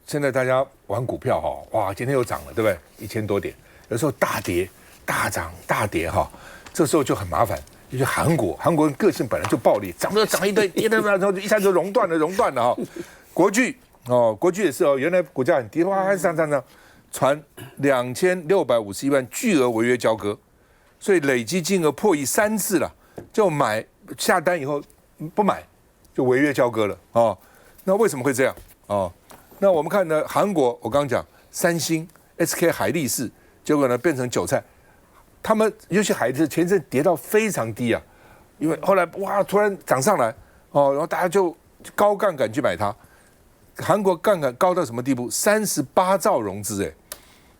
现在大家玩股票哈，哇，今天又涨了，对不对？1000多点，有时候大跌、大涨、大跌哈，这时候就很麻烦。就是韩国人个性本来就暴力，涨一堆，跌的然后一下就熔断了哈。国巨也是哦，原来股价很低，哇，上，传2651万巨额违约交割，所以累积金额破亿3次了，就下单以后不买就违约交割了哦。那为什么会这样哦？那我们看呢，韩国我刚刚讲三星、SK 海力士，结果呢变成韭菜。他们尤其海力士前一阵跌到非常低啊，因为后来哇突然涨上来哦，然后大家就高杠杆去买它。韩国杠杆高到什么地步？38兆融资哎，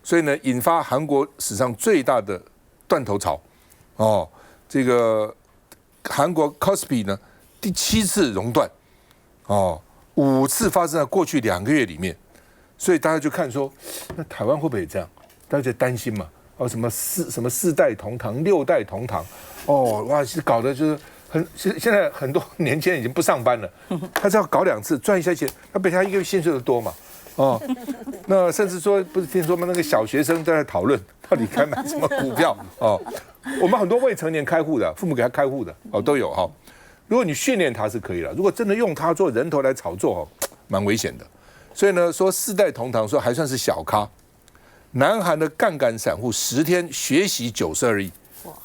所以呢引发韩国史上最大的断头潮哦。这个韩国 Kospi 呢第7次熔断哦，5次发生在过去2个月里面，所以大家就看说，那台湾会不会也这样？大家就担心嘛。哦，什么4代同堂、6代同堂，哦，哇，是搞的就是现在很多年轻人已经不上班了，他只要搞2次赚一些钱，他比他1个月薪水都多嘛，哦，那甚至说不是听说吗？那个小学生都在讨论到底该买什么股票哦。我们很多未成年开户的，父母给他开户的哦都有哈。如果你训练他是可以了，如果真的用他做人头来炒作哦，蛮危险的。所以呢，说4代同堂，说还算是小咖。南韩的杠杆散户10天学习92亿，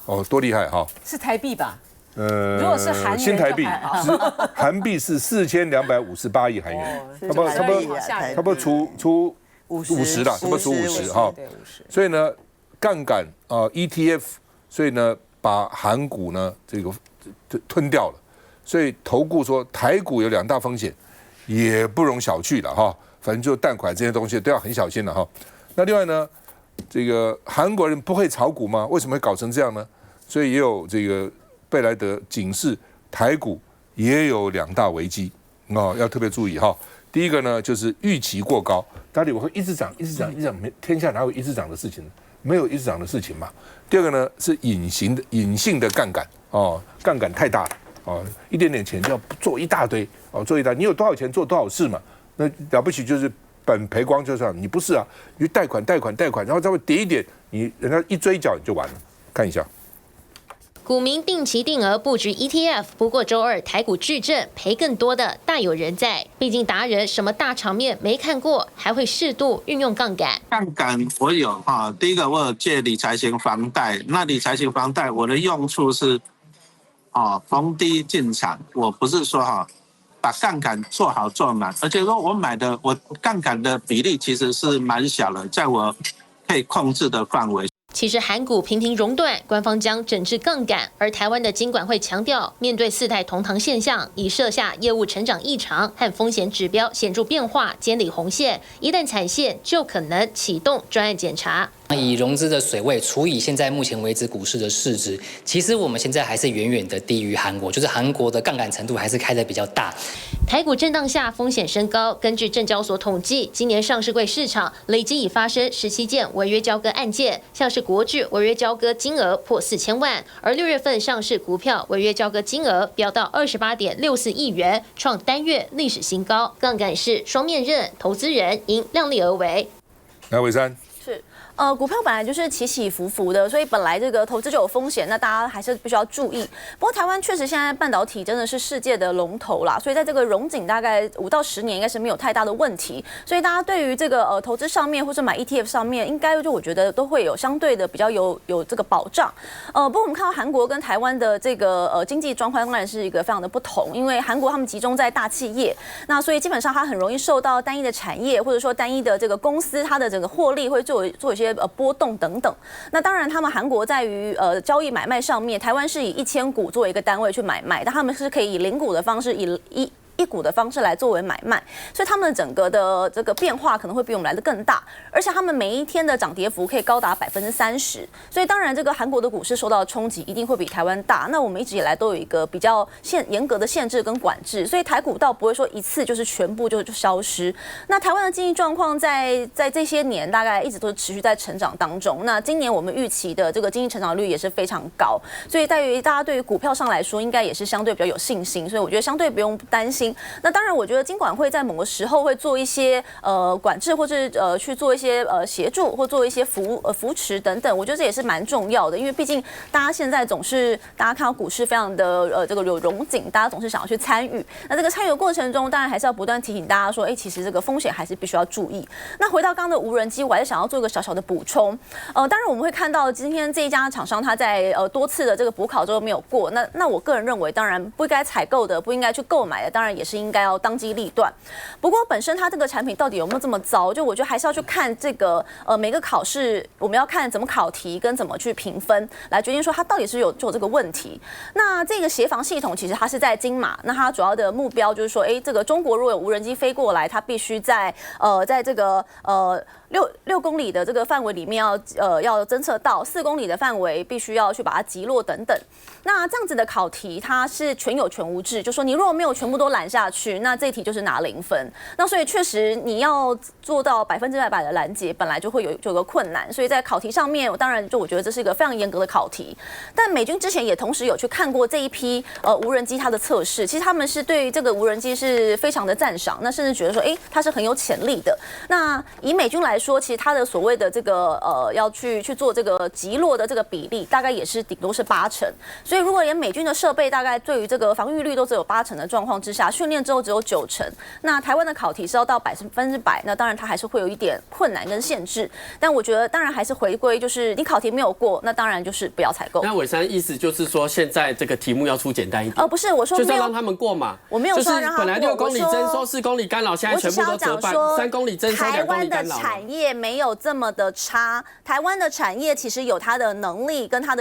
哦，多厉害哈！是台币吧？如果是韩元新台币，韩币是4258亿韩元，差不多除50了，差不多除50哈。所以呢，杠杆ETF， 所以呢把韩股呢这个吞掉了。所以投顾说台股有2大风险，也不容小觑了哈。反正就贷款这些东西都要很小心了哈。那另外呢，这个韩国人不会炒股吗？为什么会搞成这样呢？所以也有这个贝莱德警示台股也有2大危机哦，要特别注意哈。第一个呢就是预期过高，到底我会一直涨，天下哪有一直涨的事情呢？没有一直涨的事情嘛。第二个呢是隐性的杠杆哦，杠杆太大了哦，一点点钱就要做一大堆哦，你有多少钱做多少事嘛？那了不起就是本赔光就算，你不是啊，你贷款，然后再会跌一点，人家一追缴你就完了。看一下，股民定期定额布局 ETF， 不过周2台股巨震，赔更多的大有人在。毕竟达人什么大场面没看过，还会适度运用杠杆。杠杆我有哈，第一个我有借理财型房贷，那理财型房贷我的用处是逢低进场，我不是说把杠杆做好做满，而且说我杠杆的比例其实是蛮小的，在我可以控制的范围。其实韩股频频熔断，官方将整治杠杆，而台湾的金管会强调，面对4代同堂现象，已设下业务成长异常和风险指标显著变化监理红线，一旦踩线就可能启动专案检查。以融资的水位除以现在目前为止股市的市值，其实我们现在还是远远的低于韩国，就是韩国的杠杆程度还是开得比较大。台股震荡下风险升高，根据证交所统计，今年上市柜市场累计已发生17件违约交割案件，像是国巨违约交割金额破4000万，而6月份上市股票违约交割金额飙到28.64亿元，创单月历史新高。杠杆是双面刃，投资人应量力而为。来，伟山。股票本来就是起起伏伏的，所以本来这个投资就有风险，那大家还是必须要注意。不过台湾确实现在半导体真的是世界的龙头啦，所以在这个荣景大概5到10年应该是没有太大的问题。所以大家对于这个投资上面或者买 ETF 上面，应该就我觉得都会有相对的比较有这个保障。不过我们看到韩国跟台湾的这个经济状况当然是一个非常的不同，因为韩国他们集中在大企业，那所以基本上它很容易受到单一的产业或者说单一的这个公司它的整个获利会做一些波动等等。那当然，他们韩国在于交易买卖上面，台湾是以1000股作为一个单位去买卖，但他们是可以以0股的方式，以一股的方式来作为买卖，所以他们整个的这个变化可能会比我们来的更大，而且他们每一天的涨跌幅可以高达30%，所以当然这个韩国的股市受到的冲击一定会比台湾大。那我们一直以来都有一个比较严格的限制跟管制，所以台股倒不会说一次就是全部就消失。那台湾的经济状况在这些年大概一直都是持续在成长当中。那今年我们预期的这个经济成长率也是非常高，所以大家对于股票上来说应该也是相对比较有信心，所以我觉得相对不用担心。心。那当然，我觉得金管会在某个时候会做一些管制，或是去做一些协助，或做一些扶持等等。我觉得这也是蛮重要的，因为毕竟大家现在总是大家看到股市非常的这个有荣景，大家总是想要去参与。那这个参与的过程中，当然还是要不断提醒大家说，其实这个风险还是必须要注意。那回到刚刚的无人机，我还是想要做一个小小的补充。当然我们会看到今天这一家厂商他在多次的这个补考之后没有过，那我个人认为，当然不应该采购的，不应该去购买的，当然也是应该要当机立断。不过本身它这个产品到底有没有这么糟，就我觉得还是要去看这个每个考试，我们要看怎么考题跟怎么去评分，来决定说它到底是有这个问题。那这个协防系统其实它是在金马，那它主要的目标就是说，这个中国如果有无人机飞过来，它必须在这个6公里的这个范围里面要侦测到，4公里的范围必须要去把它击落等等。那这样子的考题它是全有全无制，就说你如果没有全部都拦下去，那这一题就是拿0分。那所以确实你要做到100%的拦截，本来就会有个困难。所以在考题上面，当然我觉得这是一个非常严格的考题。但美军之前也同时有去看过这一批无人机它的测试，其实他们是对这个无人机是非常的赞赏，那甚至觉得说，它是很有潜力的。那以美军来说，其实它的所谓的这个要去做这个击落的这个比例，大概也是顶多是80%。所以如果连美军的设备大概对于这个防御率都只有80%的状况之下，训练之后只有90%，那台湾的考题是要到100%，那当然它还是会有一点困难跟限制。但我觉得当然还是回归，就是你考题没有过，那当然就是不要采购。那伟珊意思就是说，现在这个题目要出简单一点。不是，我说没有，就是要让他们过嘛。我没有说让他们过，就是本来6公里征收，4公里干扰，现在全部都折半，3公里征收，2公里干扰。台湾的产业没有这么的差，台湾的产业其实有它的能力跟它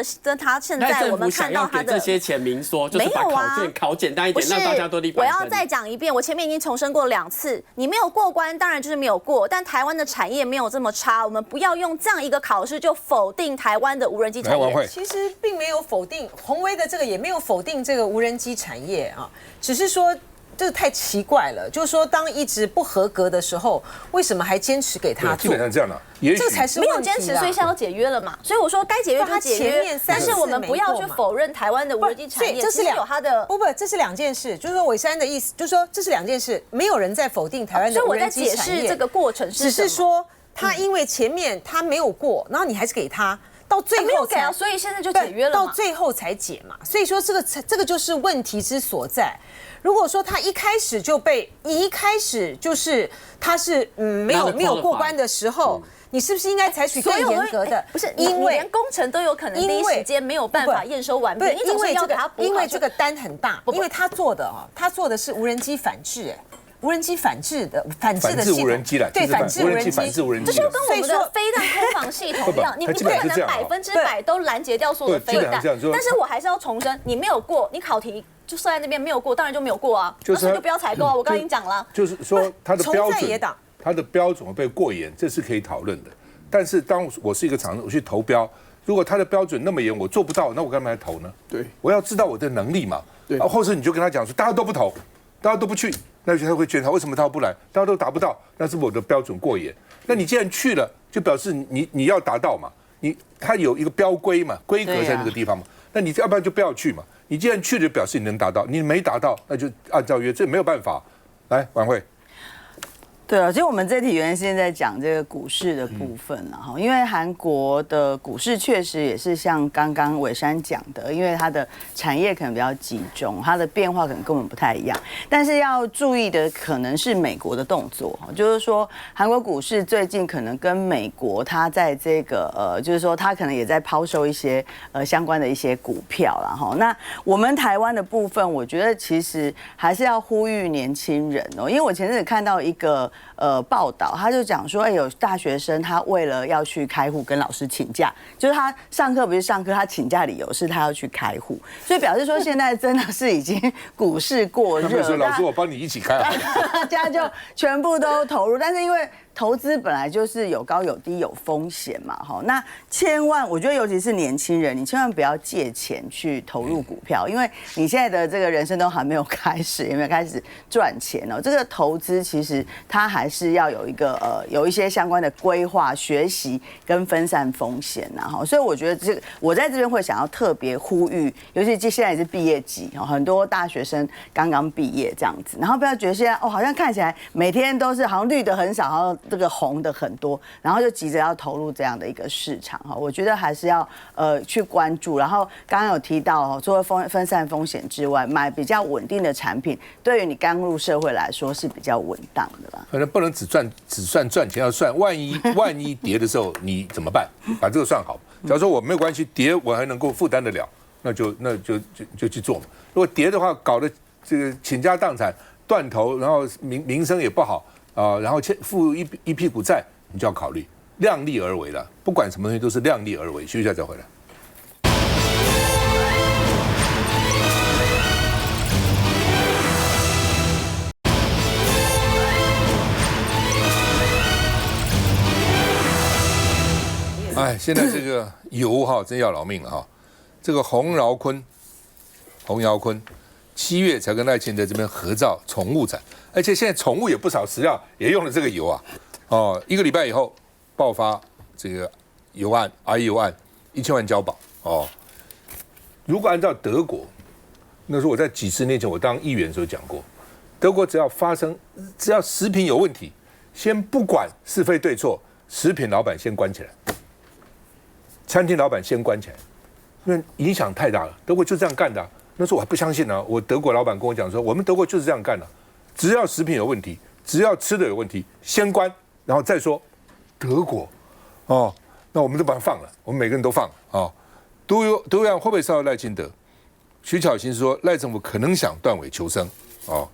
现在我们看到它的。这些钱明说，就是把考卷考简单一点，让大家都立100分。我要再讲一遍，我前面已经重申过2次，你没有过关，当然就是没有过。但台湾的产业没有这么差，我们不要用这样一个考试就否定台湾的无人机产业。其实并没有否定宏威的这个，也没有否定这个无人机产业啊，只是说。这个太奇怪了，就是说，当一直不合格的时候，为什么还坚持给他做？基本上这样的，也许这个才是没有坚持，所以现在要解约了嘛。所以我说该解约就解约，但是我们不要去否认台湾的无人机产业，这是有它的这是2件事。就是说伟珊的意思，就是说这是2件事，没有人在否定台湾的无人机产业。所以我在解释这个过程是什么，只是说他因为前面他没有过，然后你还是给他。到最后才，所以现在就解约了嘛。到最后才解嘛，所以说这个就是问题之所在。如果说他一开始就是他是没有过关的时候，你是不是应该采取更严格的？不是，因为连工程都有可能第一时间没有办法验收完毕，你总是要给他补考。因为这个单很大，因为他做的是无人机反制，无人机反制的系统，无人机了，对，反制无人机，这就跟我们的飞弹空防系统一样，你不可能100%都拦截掉所有的飞弹。但是我还是要重申，你没有过，你考题就设在那边没有过，当然就没有过啊，那所以就不要采购啊。我刚刚已经讲了，就是说它的标准会被过严，这是可以讨论的。但是当我是一个厂商，我去投标，如果他的标准那么严，我做不到，那我干嘛来投呢？对，我要知道我的能力嘛。对，或者你就跟他讲说，大家都不投，大家都不去。那他会检讨为什么他不来，大家都达不到，那是我的标准过严。那你既然去了，就表示你要达到嘛，他有一个标规嘛，规格在那个地方嘛，那你要不然就不要去嘛。你既然去了，表示你能达到，你没达到，那就按照约，这没有办法。来，婉慧。对啊，其实我们这题原来现在讲这个股市的部分了哈，因为韩国的股市确实也是像刚刚伟珊讲的，因为它的产业可能比较集中，它的变化可能跟我们不太一样。但是要注意的可能是美国的动作，就是说韩国股市最近可能跟美国它在这个就是说它可能也在抛售一些相关的一些股票啦哈。那我们台湾的部分，我觉得其实还是要呼吁年轻人哦，因为我前阵子看到一个报道，他就讲说，有大学生他为了要去开户跟老师请假，就是他上课不是上课，他请假理由是他要去开户，所以表示说现在真的是已经股市过热。他们说老师我帮你一起开，大家就全部都投入，但是因为投资本来就是有高有低有风险嘛，哈，那千万我觉得尤其是年轻人，你千万不要借钱去投入股票，因为你现在的这个人生都还没有开始，也没有开始赚钱哦。这个投资其实它还是要有一个有一些相关的规划、学习跟分散风险呐，哈。所以我觉得这个我在这边会想要特别呼吁，尤其现在也是毕业季，很多大学生刚刚毕业这样子，然后不要觉得现在好像看起来每天都是好像绿的很少，然后这个红的很多，然后就急着要投入这样的一个市场哈。我觉得还是要去关注，然后刚刚有提到除了分散风险之外，买比较稳定的产品，对于你刚入社会来说是比较稳当的啦。反正不能只算赚钱，要算万一跌的时候你怎么办？把这个算好。假如说我没有关系，跌我还能够负担得了，那就去做嘛。如果跌的话，搞得这个倾家荡产、断头，然后名声也不好啊，然后负一屁股债，你就要考虑量力而为了。不管什么东西都是量力而为。休息一下再回来。哎，现在这个油哈真要老命了哈！这个洪尧堃7月才跟赖清德这边合照宠物展，而且现在宠物也不少，食药也用了这个油啊。哦，1个礼拜以后爆发这个油案 ，IE 案1000万交保哦。如果按照德国，那时候我在几十年前我当议员的时候讲过，德国只要食品有问题，先不管是非对错，食品老板先关起来。餐厅老板先关起来，因为影响太大了。德国就这样干的，那时候我还不相信呢。我德国老板跟我讲说，我们德国就是这样干的，只要食品有问题，只要吃的有问题，先关，然后再说。德国，哦，那我们就把它放了，我们每个人都放哦。都一样，会不会烧到赖清德？徐巧芯说，赖政府可能想断尾求生哦。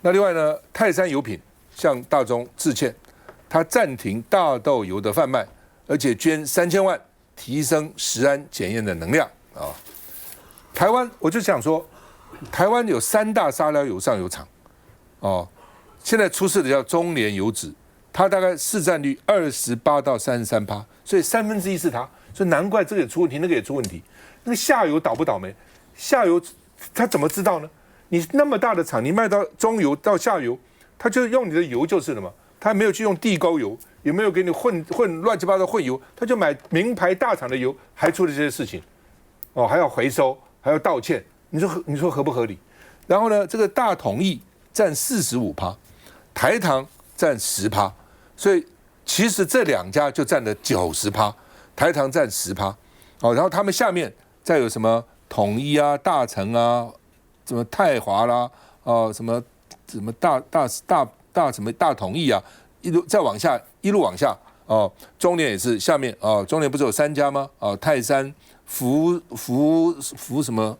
那另外呢，泰山油品向大宗致歉，他暂停大豆油的贩卖，而且捐3000万。提升食安检验的能量啊！台湾，我就想说，台湾有3大沙料油上游厂，哦，现在出事的叫中联油脂，它大概市占率28到33%，所以1/3是它，所以难怪这个也出问题，那个也出问题。那个下游倒不倒霉？下游他怎么知道呢？你那么大的厂，你卖到中游到下游，他就用你的油就是了嘛，他没有去用地沟油。有没有给你混乱七八糟混油？他就买名牌大厂的油，还出了这些事情，哦，还要回收，还要道歉，你说合不合理？然后呢，这个大统益占45%，台糖占10%，所以其实这2家就占了90%，台糖占10%，哦，然后他们下面再有什么统一啊、大成啊、什么泰华啦，什么大统益啊。一路往下哦，中联也是下面哦，中联不是有3家吗？哦，泰山、福什么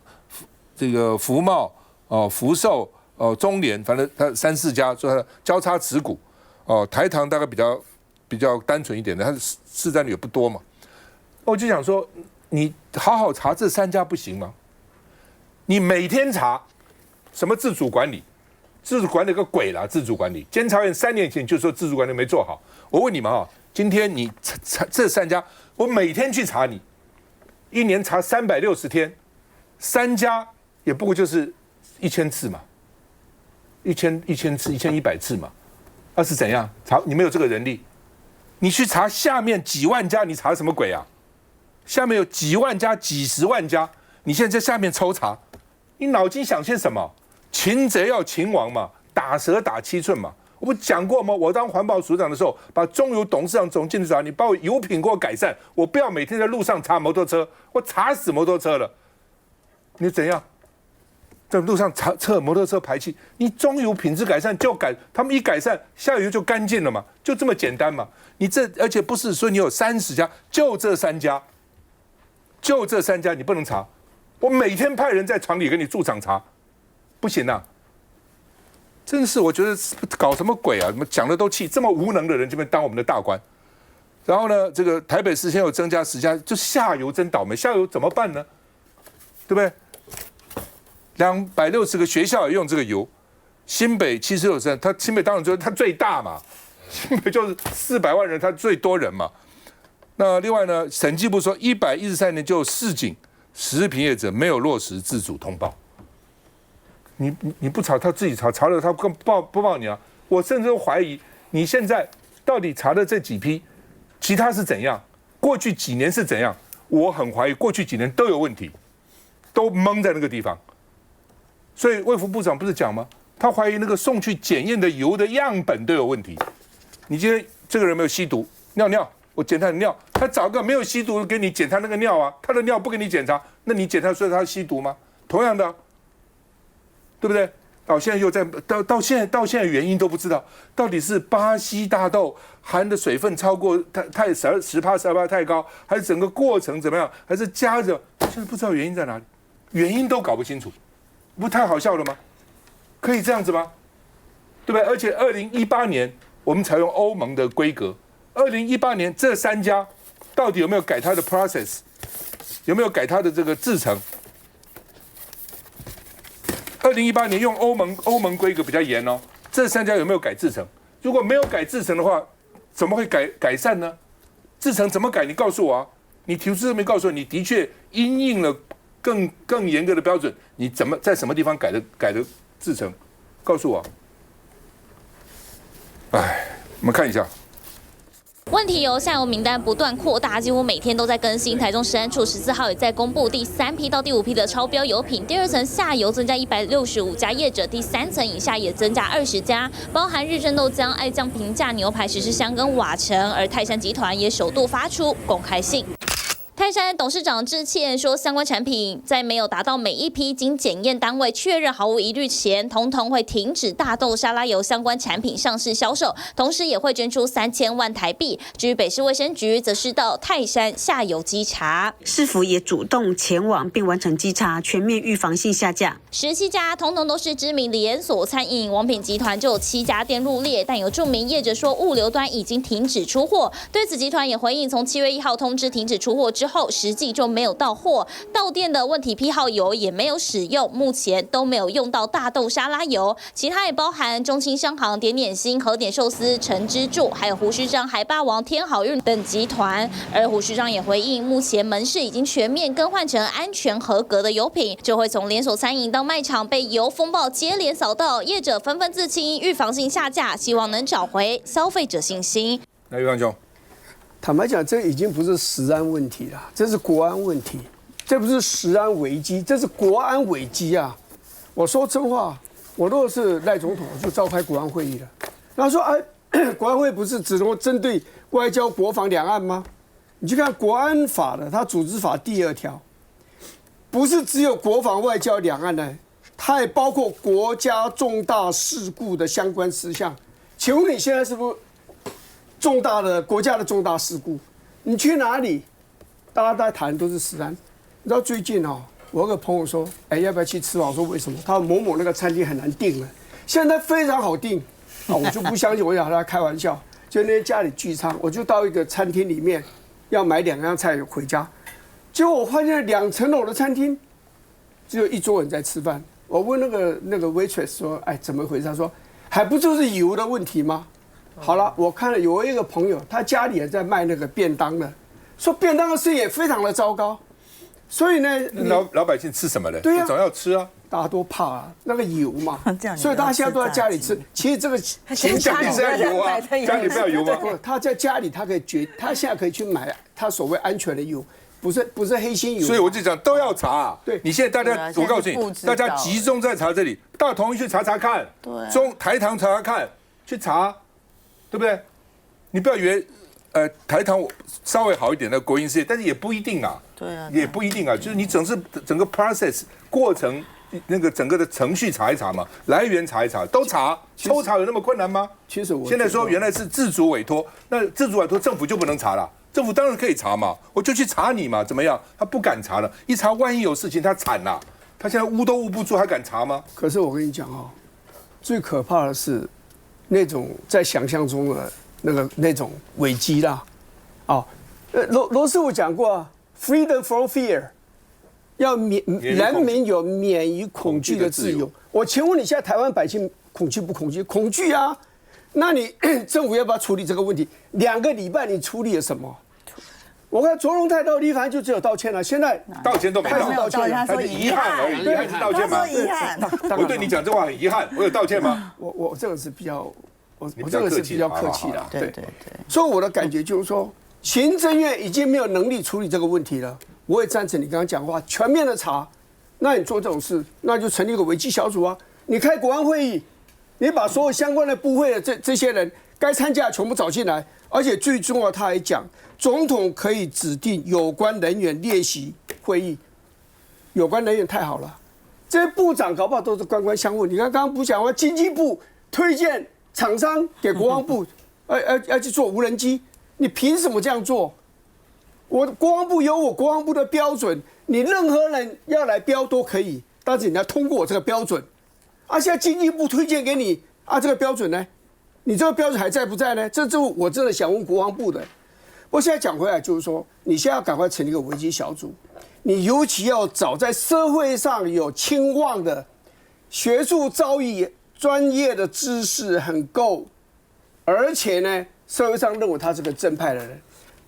这个福茂哦，福寿哦，中联，反正它3、4家，所以它交叉持股哦。台糖大概比较单纯一点的，它的市占率也不多嘛。我就想说，你好好查这3家不行吗？你每天查什么自主管理？自主管理个鬼啦！自主管理，监察院3年前就说自主管理没做好。我问你们今天你查这3家，我每天去查你，1年查360天，3家也不过就是1000次嘛，1000次1100次嘛，那是怎样查？你没有这个人力，你去查下面几万家，你查什么鬼啊？下面有几万家、几十万家，你现在在下面抽查，你脑筋想些什么？擒贼要擒王嘛，打蛇打7寸嘛。我不讲过吗？我当环保署长的时候，把中油董事长总经理找你，把我油品给我改善，我不要每天在路上查摩托车，我查死摩托车了。你怎样？在路上测摩托车排气，你中油品质改善就他们一改善，下游就干净了嘛，就这么简单嘛。而且不是说你有30家，就这3家，你不能查。我每天派人在厂里给你驻场查。不行啊！真是我觉得搞什么鬼啊！怎么讲的都气，这么无能的人这边当我们的大官。然后呢，这个台北市现在又增加10家，就下游真倒霉，下游怎么办呢？对不对？260个学校也用这个油，新北76%，它新北当然就是它最大嘛，新北就是400万人，它最多人嘛。那另外呢，审计部说113年就有4警10日评业者没有落实自主通报。你不查，他自己查，查了他不报你啊！我甚至怀疑你现在到底查的这几批，其他是怎样？过去几年是怎样？我很怀疑过去几年都有问题，都蒙在那个地方。所以卫福部长不是讲吗？他怀疑那个送去检验的油的样本都有问题。你今天这个人没有吸毒，尿，我检他的尿，他找个没有吸毒给你检他那个尿啊，他的尿不给你检查，那你检查出来他吸毒吗？同样的。对不对？到现在又在到现在原因都不知道，到底是巴西大豆含的水分超过太10%太高，还是整个过程怎么样，还是加热？现在不知道原因在哪里，原因都搞不清楚，不太好笑了吗？可以这样子吗？对不对？而且2018年我们采用欧盟的规格，2018年这3家到底有没有改它的 process， 有没有改它的这个制程？2018年用欧盟规格比较严哦，这3家有没有改制程？如果没有改制程的话，怎么会改善呢？制程怎么改？你告诉我啊！你提出证明告诉我，你的确因应了更严格的标准，你怎么在什么地方改的制程？告诉我。哎，我们看一下。问题由下游名单不断扩大，几乎每天都在更新。台中食安处14号也在公布第3批到第5批的超标油品，第2层下游增加165家业者，第3层以下也增加20家，包含日正豆浆、爱酱平价牛排、时香跟瓦城，而泰山集团也首度发出公开信。泰山董事长致歉说，相关产品在没有达到每一批经检验单位确认毫无疑虑前，统统会停止大豆沙拉油相关产品上市销售，同时也会捐出3000万台币。至于北市卫生局，则是到泰山下游稽查，市府也主动前往并完成稽查，全面预防性下架。17家统统都是知名连锁餐饮，王品集团就有7家店入列，但有著名业者说物流端已经停止出货。对此，集团也回应，从7月1号通知停止出货之后，实际就没有到货，到店的问题批号油也没有使用，目前都没有用到大豆沙拉油。其他也包含中兴商行、点点心、和点寿司、陈之助，还有胡须章、海霸王、天好运等集团。而胡须章也回应，目前门市已经全面更换成安全合格的油品，就会从连锁餐饮到卖场被油风暴接连扫到，业者纷纷自清，预防性下架，希望能找回消费者信心。来，余方兄。坦白讲，这已经不是食安问题了，这是国安问题，这不是食安危机，这是国安危机啊！我说真话，我如果是赖总统，我就召开国安会议了。然后说，国安会不是只能够针对外交、国防、两岸吗？你去看国安法的，它组织法第2条，不是只有国防、外交、两岸的，它也包括国家重大事故的相关事项。请问你现在是不是？重大的国家的重大事故，你去哪里？大家在谈都是食安。你知道最近我有个朋友说，要不要去吃？我说为什么？他说某某那个餐厅很难订了，现在非常好订啊！我就不相信，我想他开玩笑。就那天家里聚餐，我就到一个餐厅里面要买2样菜回家，结果我发现2层楼的餐厅只有1桌人在吃饭。我问那个 waitress 说，怎么回事？他说还不就是油的问题吗？好了，我看了有一个朋友，他家里也在卖那个便当的，说便当的生意也非常的糟糕，所以呢，老百姓吃什么呢？对呀，总要吃啊，大家都怕那个油嘛，所以大家现在都在家里吃。其实这个家里是要油啊，家里不要油吗？不，他在家里他他现在可以去买他所谓安全的油，不是黑心油。所以我就讲都要查。对，你现在大家，我告诉你，大家集中在查这里，大同去查查看，对，台糖查查看，去查。对不对？你不要以为，台糖稍微好一点的国营事业，但是也不一定啊。对啊，也不一定啊。就是你整个 process 过程，那个整个的程序查一查嘛，来源查一查，都查，抽查有那么困难吗？其实我现在说原来是自主委托，那自主委托政府就不能查了。政府当然可以查嘛，我就去查你嘛，怎么样？他不敢查了，一查万一有事情，他惨了。他现在捂都捂不住，还敢查吗？可是我跟你讲最可怕的是。那种在想象中的那种危机啦，罗斯福讲过，freedom from fear， 要人民有免于恐惧的自由。我请问你现在台湾百姓恐惧不恐惧？恐惧啊！那你政府要不要处理这个问题？2个礼拜你处理了什么？我看卓荣泰到立法就只有道歉了，现在道歉都没他没有道歉，他是遗憾而已，遗憾是道歉吗？他说遗憾。我对你讲这话很遗憾，我有道歉吗？我这个是比较，我你这个是比较客气的，对。所以我的感觉就是说，行政院已经没有能力处理这个问题了。我也赞成你刚刚讲话，全面的查。那你做这种事，那就成立一个危机小组啊！你开国安会议，你把所有相关的部会的这些人该参加全部找进来，而且最重要，他还讲，总统可以指定有关人员列席会议。有关人员太好了，这些部长搞不好都是官官相护。你看刚刚不讲话，经济部推荐厂商给国防部，要去做无人机，你凭什么这样做？我国防部有我国防部的标准，你任何人要来标都可以，但是你要通过我这个标准。啊，现在经济部推荐给你啊，这个标准呢？你这个标准还在不在呢？这我真的想问国防部的。我现在讲回来就是说，你现在要赶快成立一个危机小组，你尤其要找在社会上有声望的、学术造诣、专业的知识很够，而且呢，社会上认为他是个正派的人。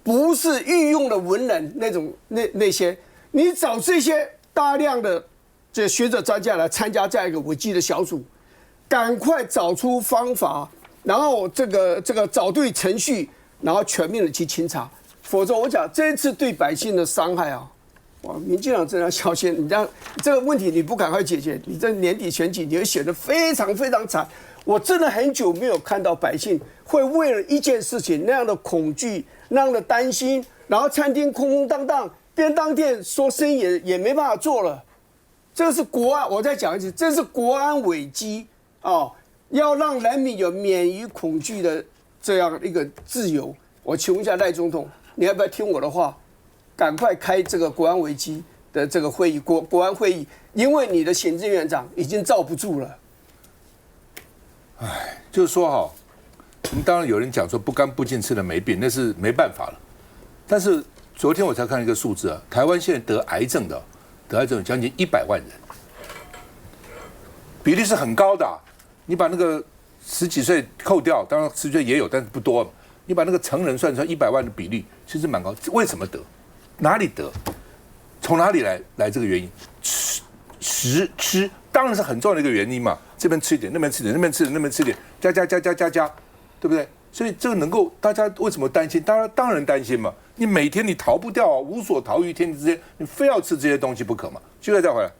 不是御用的文人那些，你找这些大量的这学者专家来参加这样一个危机的小组，赶快找出方法，然后这个找对程序，然后全面的去清查，否则我讲这次对百姓的伤害啊，哇，民进党真的要小心，你这个问题你不赶快解决，你这年底选举你会选得非常非常惨。我真的很久没有看到百姓会为了一件事情那样的恐惧、那样的担心，然后餐厅空空荡荡，便当店说生意也没办法做了。这是国安，我再讲一次，这是国安危机哦，要让人民有免于恐惧的这样一个自由。我请问一下赖总统，你要不要听我的话，赶快开这个国安危机的这个会议，国安会议，因为你的行政院长已经罩不住了。哎，就是说哈，当然有人讲说不干不净吃了没病，那是没办法了。但是昨天我才看一个数字啊，台湾现在得癌症有将近100万人，比例是很高的啊。你把那个10几岁扣掉，当然10几岁也有，但是不多。你把那个成人算出来100万的比例，其实蛮高。为什么得？哪里得？从哪里来这个原因？吃当然是很重要的一个原因嘛。这边吃一点，那边吃一点，那边吃一点，那边吃一点，加，对不对？所以这个能够大家为什么担心？当然担心嘛。你每天你逃不掉啊，无所逃于天地之间，你非要吃这些东西不可嘛。就再回来。